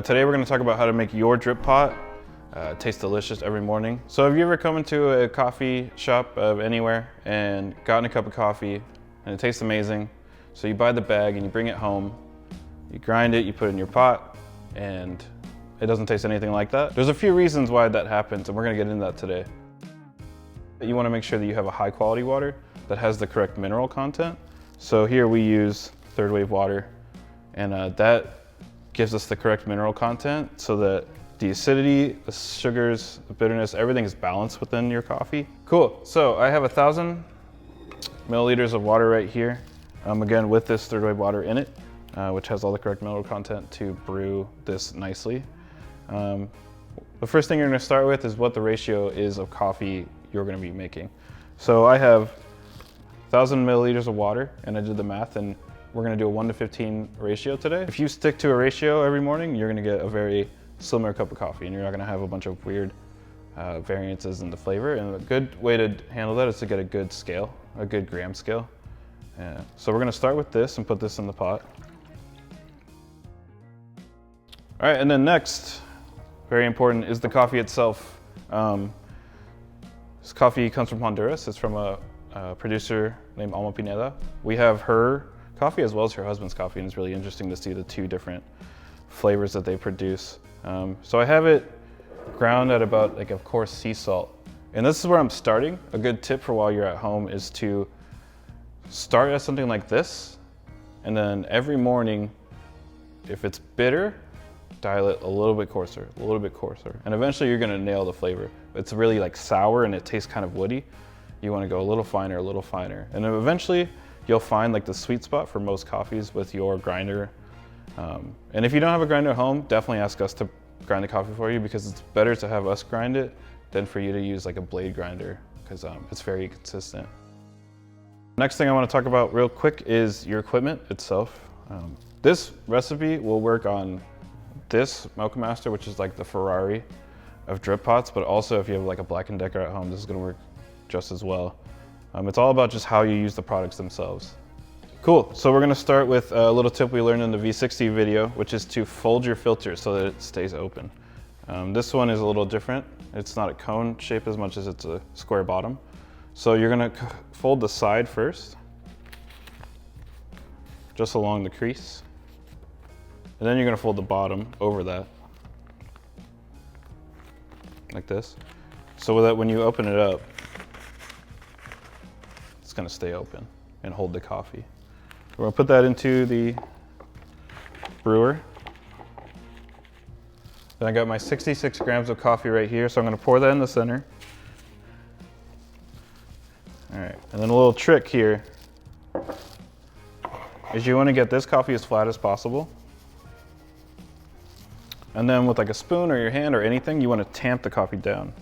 Today we're going to talk about how to make your drip pot taste delicious every morning. So have you ever come into a coffee shop of anywhere and gotten a cup of coffee and it tastes amazing? So you buy the bag and you bring it home, you grind it, you put it in your pot, and it doesn't taste anything like that. There's a few reasons why that happens, and we're going to get into that today. You want to make sure that you have a high quality water that has the correct mineral content. So here we use third wave water, and that gives us the correct mineral content so that the acidity, the sugars, the bitterness, everything is balanced within your coffee. Cool, so I have 1,000 milliliters of water right here. Again, with this third wave water in it, which has all the correct mineral content to brew this nicely. The first thing you're gonna start with is what the ratio is of coffee you're gonna be making. So I have 1,000 milliliters of water, and I did the math, and we're gonna do a 1:15 ratio today. If you stick to a ratio every morning, you're gonna get a very similar cup of coffee, and you're not gonna have a bunch of weird variances in the flavor. And a good way to handle that is to get a good scale, a good gram scale. So we're gonna start with this and put this in the pot. All right, and then next, very important, is the coffee itself. This coffee comes from Honduras. It's from a producer named Alma Pineda. We have her coffee as well as her husband's coffee, and it's really interesting to see the two different flavors that they produce. So I have it ground at about like a coarse sea salt. And this is where I'm starting. A good tip for while you're at home is to start at something like this, and then every morning, if it's bitter, dial it a little bit coarser, a little bit coarser. And eventually you're gonna nail the flavor. It's really like sour and it tastes kind of woody. You wanna go a little finer, a little finer. And then eventually you'll find like the sweet spot for most coffees with your grinder. And if you don't have a grinder at home, definitely ask us to grind the coffee for you, because it's better to have us grind it than for you to use like a blade grinder, because it's very consistent. Next thing I want to talk about real quick is your equipment itself. This recipe will work on this Mocha Master, which is like the Ferrari of drip pots, but also if you have like a Black & Decker at home, this is going to work just as well. It's all about just how you use the products themselves. Cool, so we're going to start with a little tip we learned in the V60 video, which is to fold your filter so that it stays open. This one is a little different. It's not a cone shape as much as it's a square bottom. So you're going to fold the side first, just along the crease. And then you're going to fold the bottom over that, like this. So that when you open it up, it's going to stay open and hold the coffee. We're going to put that into the brewer. Then I got my 66 grams of coffee right here, so I'm going to pour that in the center. All right, and then a little trick here is you want to get this coffee as flat as possible. And then with like a spoon or your hand or anything, you want to tamp the coffee down.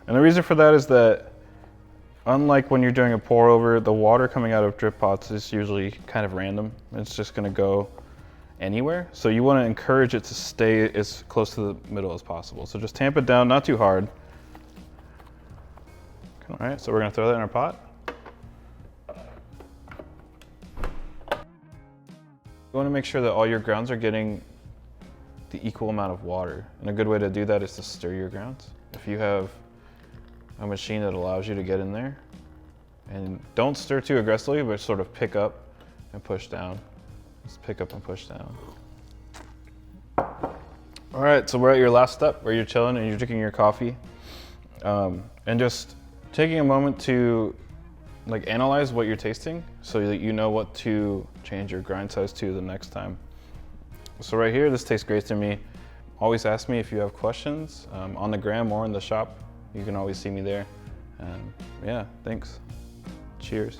And the reason for that is that unlike when you're doing a pour over, the water coming out of drip pots is usually kind of random. It's just going to go anywhere. So you want to encourage it to stay as close to the middle as possible. So just tamp it down, not too hard. All right, so we're going to throw that in our pot. You want to make sure that all your grounds are getting the equal amount of water. And a good way to do that is to stir your grounds. If you have a machine that allows you to get in there, and don't stir too aggressively, but sort of pick up and push down. Just pick up and push down. All right, so we're at your last step where you're chilling and you're drinking your coffee. And just taking a moment to like analyze what you're tasting so that you know what to change your grind size to the next time. So right here, this tastes great to me. Always ask me if you have questions on the gram or in the shop. You can always see me there. Yeah, thanks. Cheers.